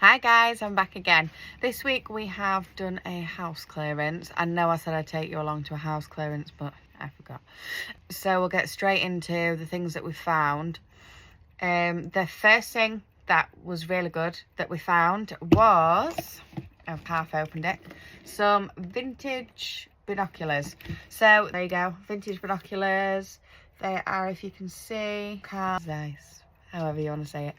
Hi guys, I'm back again. This week we have done a house clearance. I know I said I'd take you along to a house clearance, but I forgot. So we'll get straight into the things that we found. The first thing that was really good that we found was, I've half opened it, some vintage binoculars. So there you go, vintage binoculars. They are, if you can see, nice, however you want to say it.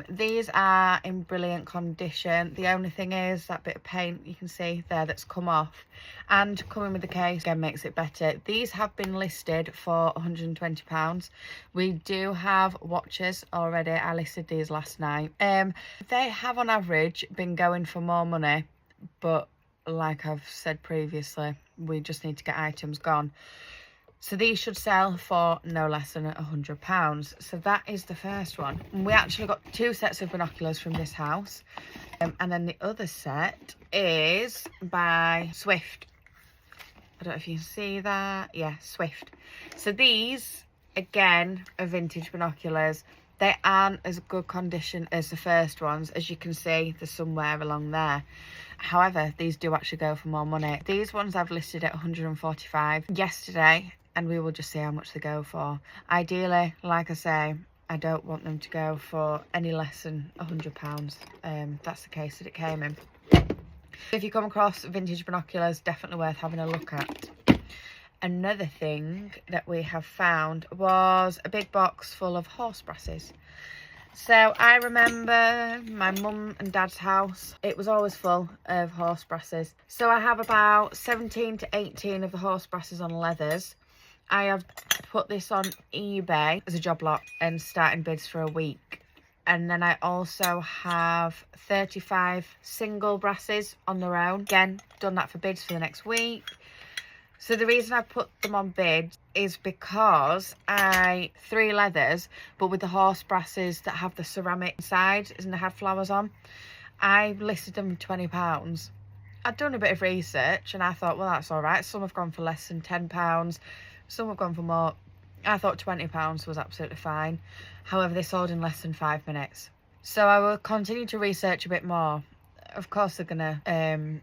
These are in brilliant condition. The only thing is that bit of paint you can see there that's come off, and coming with the case again makes it better. These have been listed for £120. We do have watches already. I listed these last night. They have on average been going for more money, but like I've said previously, we just need to get items gone. So these should sell for no less than £100. So that is the first one. And we actually got 2 sets of binoculars from this house. And then the other set is by Swift. I don't know if you can see that. Yeah, Swift. So these, again, are vintage binoculars. They aren't as good condition as the first ones. As you can see, there's some wear along there. However, these do actually go for more money. These ones I've listed at £145 yesterday, and we will just see how much they go for. Ideally, like I say, I don't want them to go for any less than £100. That's the case that it came in. If you come across vintage binoculars, definitely worth having a look at. Another thing that we have found was a big box full of horse brasses. So I remember my mum and dad's house, it was always full of horse brasses. So I have about 17 to 18 of the horse brasses on leathers. I have put this on eBay as a job lot and starting bids for a week. And then I also have 35 single brasses on their own. Again, done that for bids for the next week. So the reason I put them on bids is because 3 leathers, but with the horse brasses that have the ceramic inside and they had flowers on, I listed them for £20. I'd done a bit of research and I thought, well, that's all right. Some have gone for less than £10. Some have gone for more. I thought £20 was absolutely fine. However, they sold in less than 5 minutes. So I will continue to research a bit more. Of course, they're gonna,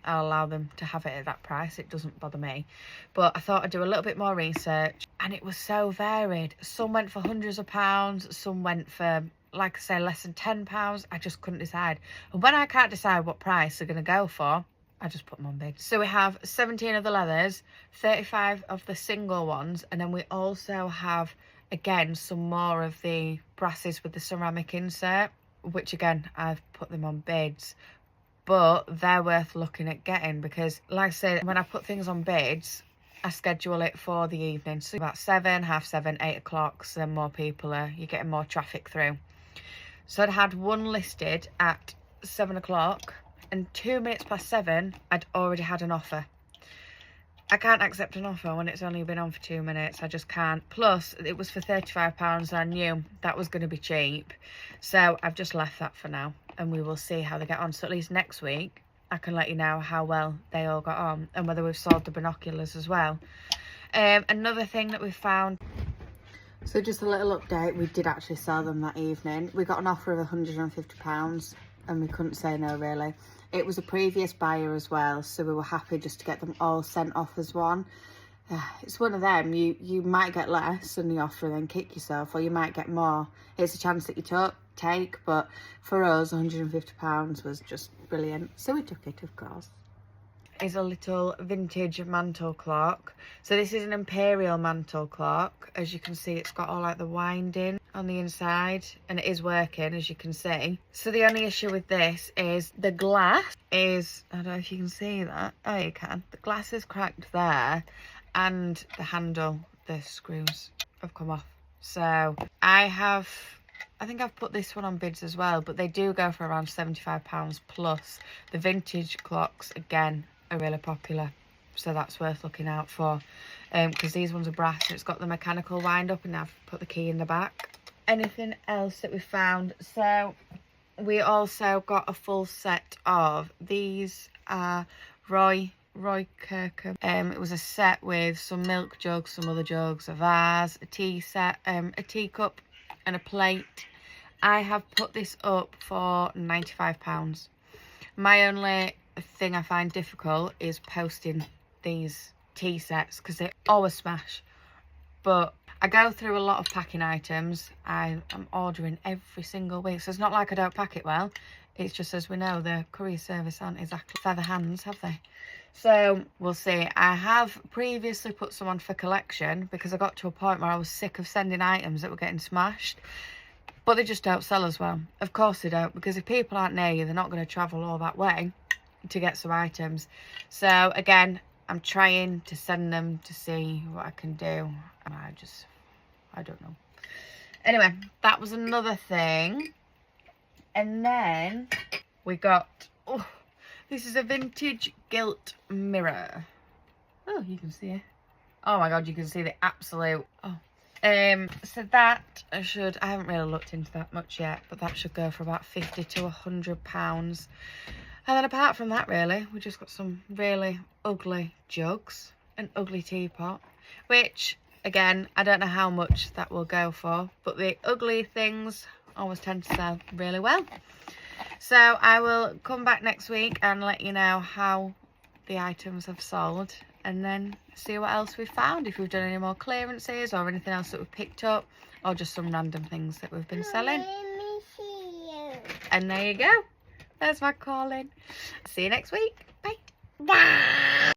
I'll allow them to have it at that price. It doesn't bother me. But I thought I'd do a little bit more research, and it was so varied. Some went for hundreds of pounds. Some went for, like I say, less than £10. I just couldn't decide. And when I can't decide what price they're gonna go for, I just put them on bid. So we have 17 of the leathers, 35 of the single ones, and then we also have, again, some more of the brasses with the ceramic insert, which again, I've put them on bids. But they're worth looking at getting because, like I said, when I put things on bids, I schedule it for the evening. So about 7, half 7, 8 o'clock, so then more people you're getting more traffic through. So I'd had one listed at 7 o'clock, and 2 minutes past 7, I'd already had an offer. I can't accept an offer when it's only been on for 2 minutes. I just can't. Plus, it was for £35 and I knew that was going to be cheap. So I've just left that for now and we will see how they get on. So at least next week, I can let you know how well they all got on and whether we've sold the binoculars as well. Another thing that we found. So just a little update, we did actually sell them that evening. We got an offer of £150 and we couldn't say no really. It was a previous buyer as well, so we were happy just to get them all sent off as one. It's one of them, you might get less than the offer and then kick yourself, or you might get more. It's a chance that you take, but for us, £150 was just brilliant. So we took it, of course. Is a little vintage mantle clock. So this is an imperial mantle clock. As you can see, it's got all like the winding on the inside and it is working, as you can see. So the only issue with this is the glass is, I don't know if you can see that. Oh, you can. The glass is cracked there and the handle, the screws have come off. So I think I've put this one on bids as well, but they do go for around £75 plus. The vintage clocks, again, are really popular, so that's worth looking out for, because these ones are brass and it's got the mechanical wind up and I've put the key in the back. Anything else that we found? So we also got a full set of these Roy Kirkham. It was a set with some milk jugs, some other jugs, a vase, a tea set, a teacup and a plate, I have put this up for £95. My only thing I find difficult is posting these tea sets because they always smash. But I go through a lot of packing items. I am ordering every single week, so it's not like I don't pack it well. It's just, as we know, the courier service aren't exactly feather hands, have they? So we'll see. I have previously put some on for collection because I got to a point where I was sick of sending items that were getting smashed. But they just don't sell as well. Of course they don't, because if people aren't near you, they're not going to travel all that way to get some items. So again, I'm trying to send them to see what I can do. And I don't know. Anyway, that was another thing. And then we got, oh, this is a vintage gilt mirror. Oh, you can see it. Oh my God, you can see the absolute, oh. So that I haven't really looked into that much yet, but that should go for about £50 to £100. And then apart from that, really, we just got some really ugly jugs, an ugly teapot, which, again, I don't know how much that will go for, but the ugly things always tend to sell really well. So I will come back next week and let you know how the items have sold, and then see what else we've found, if we've done any more clearances or anything else that we've picked up, or just some random things that we've been selling. Let me see you. And there you go. There's my calling. See you next week. Bye. Bye.